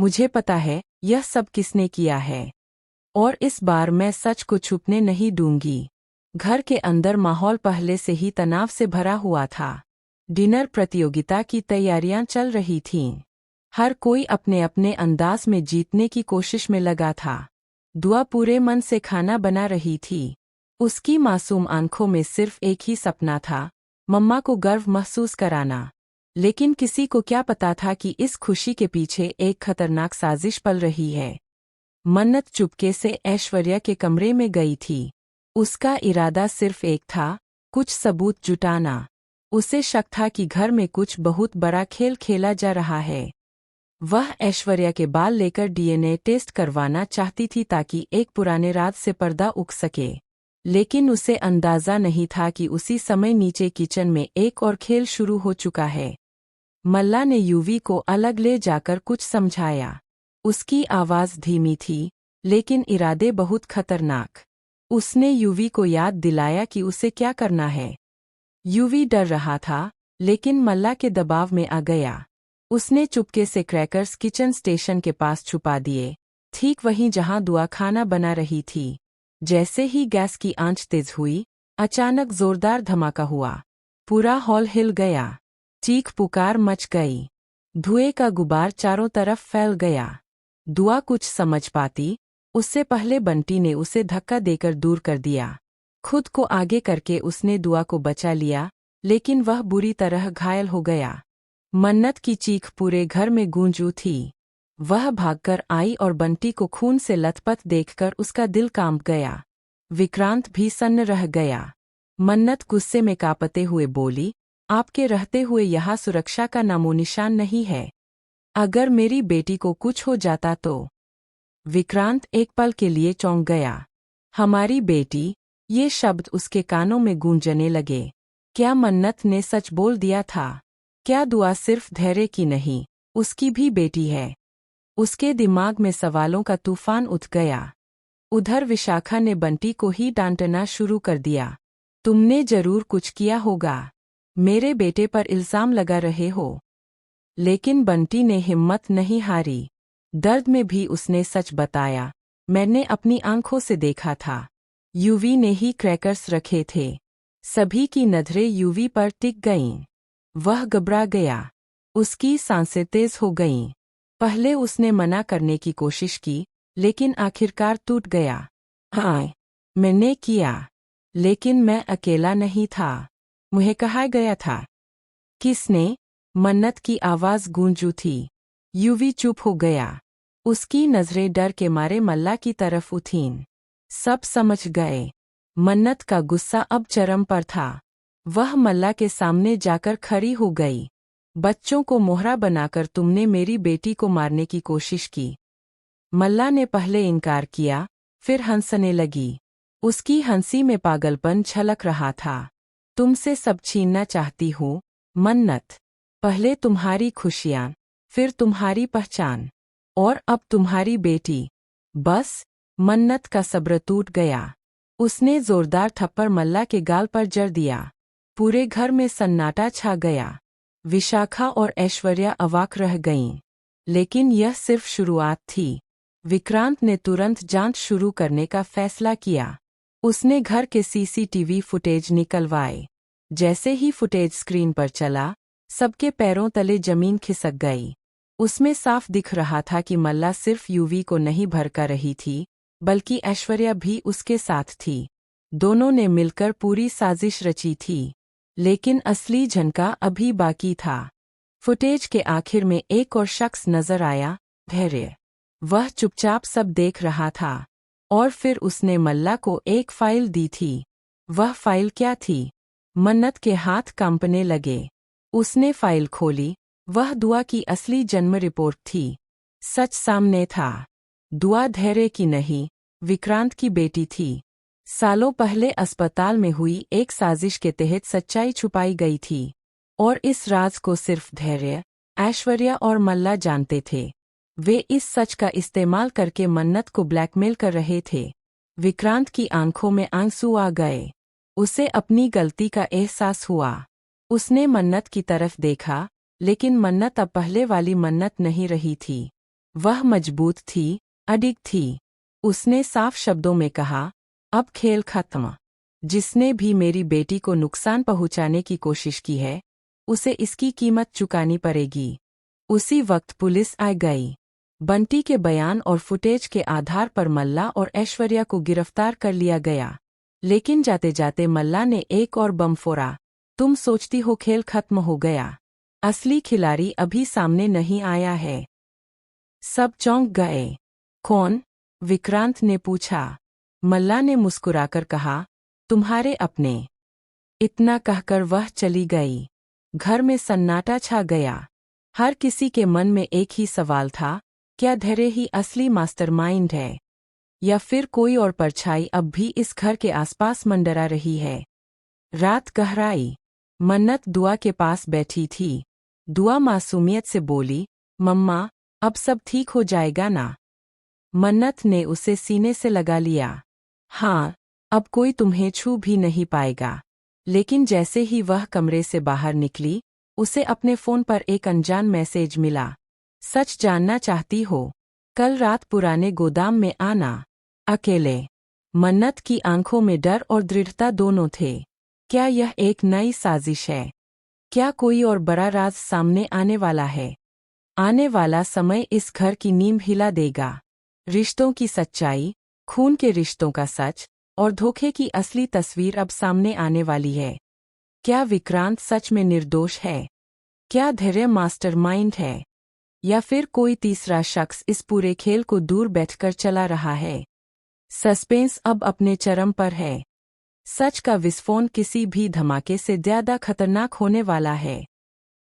मुझे पता है यह सब किसने किया है, और इस बार मैं सच को छुपने नहीं दूंगी। घर के अंदर माहौल पहले से ही तनाव से भरा हुआ था। डिनर प्रतियोगिता की तैयारियां चल रही थीं। हर कोई अपने अपने अंदाज में जीतने की कोशिश में लगा था। दुआ पूरे मन से खाना बना रही थी। उसकी मासूम आंखों में सिर्फ एक ही सपना था, मम्मा को गर्व महसूस कराना। लेकिन किसी को क्या पता था कि इस खुशी के पीछे एक खतरनाक साजिश पल रही है। मन्नत चुपके से ऐश्वर्या के कमरे में गई थी। उसका इरादा सिर्फ एक था, कुछ सबूत जुटाना। उसे शक था कि घर में कुछ बहुत बड़ा खेल खेला जा रहा है। वह ऐश्वर्या के बाल लेकर डीएनए टेस्ट करवाना चाहती थी ताकि एक पुराने राज से पर्दा उठ सके। लेकिन उसे अंदाजा नहीं था कि उसी समय नीचे किचन में एक और खेल शुरू हो चुका है। मल्ला ने यूवी को अलग ले जाकर कुछ समझाया। उसकी आवाज़ धीमी थी, लेकिन इरादे बहुत खतरनाक। उसने यूवी को याद दिलाया कि उसे क्या करना है। यूवी डर रहा था, लेकिन मल्ला के दबाव में आ गया। उसने चुपके से क्रैकर्स किचन स्टेशन के पास छुपा दिए, ठीक वहीं जहां दुआ खाना बना रही थी। जैसे ही गैस की आंच तेज हुई, अचानक जोरदार धमाका हुआ। पूरा हॉल हिल गया। चीख पुकार मच गई। धुएं का गुबार चारों तरफ फैल गया। दुआ कुछ समझ पाती, उससे पहले बंटी ने उसे धक्का देकर दूर कर दिया। खुद को आगे करके उसने दुआ को बचा लिया, लेकिन वह बुरी तरह घायल हो गया। मन्नत की चीख पूरे घर में गूंजू थी। वह भागकर आई और बंटी को खून से लथपथ देखकर उसका दिल कांप गया। विक्रांत भी सन्न रह गया। मन्नत गुस्से में कांपते हुए बोली, आपके रहते हुए यहाँ सुरक्षा का नामोनिशान नहीं है। अगर मेरी बेटी को कुछ हो जाता तो? विक्रांत एक पल के लिए चौंक गया। हमारी बेटी? ये शब्द उसके कानों में गूंजने लगे। क्या मन्नत ने सच बोल दिया था? क्या दुआ सिर्फ धैर्य की नहीं, उसकी भी बेटी है? उसके दिमाग में सवालों का तूफान उठ गया। उधर विशाखा ने बंटी को ही डांटना शुरू कर दिया। तुमने जरूर कुछ किया होगा, मेरे बेटे पर इल्जाम लगा रहे हो। लेकिन बंटी ने हिम्मत नहीं हारी। दर्द में भी उसने सच बताया, मैंने अपनी आंखों से देखा था। यूवी ने ही क्रैकर्स रखे थे। सभी की नजरें यूवी पर टिक गईं। वह घबरा गया। उसकी सांसें तेज हो गईं। पहले उसने मना करने की कोशिश की, लेकिन आखिरकार टूट गया। हाँ, मैंने किया, लेकिन मैं अकेला नहीं था। मुझे कहा गया था। किसने? मन्नत की आवाज़ गूंजू थी। यूवी चुप हो गया। उसकी नजरें डर के मारे मल्ला की तरफ उठीं। सब समझ गए। मन्नत का गुस्सा अब चरम पर था। वह मल्ला के सामने जाकर खड़ी हो गई। बच्चों को मोहरा बनाकर तुमने मेरी बेटी को मारने की कोशिश की। मल्ला ने पहले इनकार किया, फिर हंसने लगी। उसकी हंसी में पागलपन झलक रहा था। तुमसे सब छीनना चाहती हूँ, मन्नत। पहले तुम्हारी खुशियाँ, फिर तुम्हारी पहचान, और अब तुम्हारी बेटी। बस, मन्नत का सब्र टूट गया। उसने जोरदार थप्पड़ मल्ला के गाल पर जड़ दिया। पूरे घर में सन्नाटा छा गया। विशाखा और ऐश्वर्या अवाक रह गईं। लेकिन यह सिर्फ शुरुआत थी। विक्रांत ने तुरंत जांच शुरू करने का फैसला किया। उसने घर के सीसीटीवी फुटेज निकलवाए। जैसे ही फुटेज स्क्रीन पर चला, सबके पैरों तले जमीन खिसक गई। उसमें साफ दिख रहा था कि मल्ला सिर्फ यूवी को नहीं भड़का रही थी, बल्कि ऐश्वर्या भी उसके साथ थी। दोनों ने मिलकर पूरी साजिश रची थी। लेकिन असली झनका अभी बाकी था। फुटेज के आखिर में एक और शख्स नजर आया, धैर्य। वह चुपचाप सब देख रहा था। और फिर उसने मल्ला को एक फाइल दी थी। वह फाइल क्या थी? मन्नत के हाथ कांपने लगे। उसने फाइल खोली। वह दुआ की असली जन्म रिपोर्ट थी। सच सामने था। दुआ धैर्य की नहीं, विक्रांत की बेटी थी। सालों पहले अस्पताल में हुई एक साजिश के तहत सच्चाई छुपाई गई थी। और इस राज को सिर्फ धैर्य, ऐश्वर्या और मल्ला जानते थे। वे इस सच का इस्तेमाल करके मन्नत को ब्लैकमेल कर रहे थे। विक्रांत की आंखों में आंसू आ गए। उसे अपनी गलती का एहसास हुआ। उसने मन्नत की तरफ देखा, लेकिन मन्नत अब पहले वाली मन्नत नहीं रही थी। वह मजबूत थी, अडिग थी। उसने साफ शब्दों में कहा, अब खेल खत्म। जिसने भी मेरी बेटी को नुकसान पहुंचाने की कोशिश की है, उसे इसकी कीमत चुकानी पड़ेगी। उसी वक्त पुलिस आ गई। बंटी के बयान और फुटेज के आधार पर मल्ला और ऐश्वर्या को गिरफ्तार कर लिया गया। लेकिन जाते जाते मल्ला ने एक और बम फोड़ा। तुम सोचती हो खेल खत्म हो गया? असली खिलाड़ी अभी सामने नहीं आया है। सब चौंक गए। कौन? विक्रांत ने पूछा। मल्ला ने मुस्कुराकर कहा, तुम्हारे अपने। इतना कहकर वह चली गई। घर में सन्नाटा छा गया। हर किसी के मन में एक ही सवाल था, क्या धैर्य ही असली मास्टरमाइंड है, या फिर कोई और परछाई अब भी इस घर के आसपास मंडरा रही है? रात गहराई। मन्नत दुआ के पास बैठी थी। दुआ मासूमियत से बोली, मम्मा, अब सब ठीक हो जाएगा ना? मन्नत ने उसे सीने से लगा लिया। हाँ, अब कोई तुम्हें छू भी नहीं पाएगा। लेकिन जैसे ही वह कमरे से बाहर निकली, उसे अपने फोन पर एक अनजान मैसेज मिला। सच जानना चाहती हो? कल रात पुराने गोदाम में आना, अकेले। मन्नत की आंखों में डर और दृढ़ता दोनों थे। क्या यह एक नई साजिश है? क्या कोई और बड़ा राज सामने आने वाला है? आने वाला समय इस घर की नींव हिला देगा। रिश्तों की सच्चाई, खून के रिश्तों का सच और धोखे की असली तस्वीर अब सामने आने वाली है। क्या विक्रांत सच में निर्दोष है? क्या धैर्य मास्टरमाइंड है? या फिर कोई तीसरा शख्स इस पूरे खेल को दूर बैठकर चला रहा है? सस्पेंस अब अपने चरम पर है। सच का विस्फोट किसी भी धमाके से ज्यादा खतरनाक होने वाला है।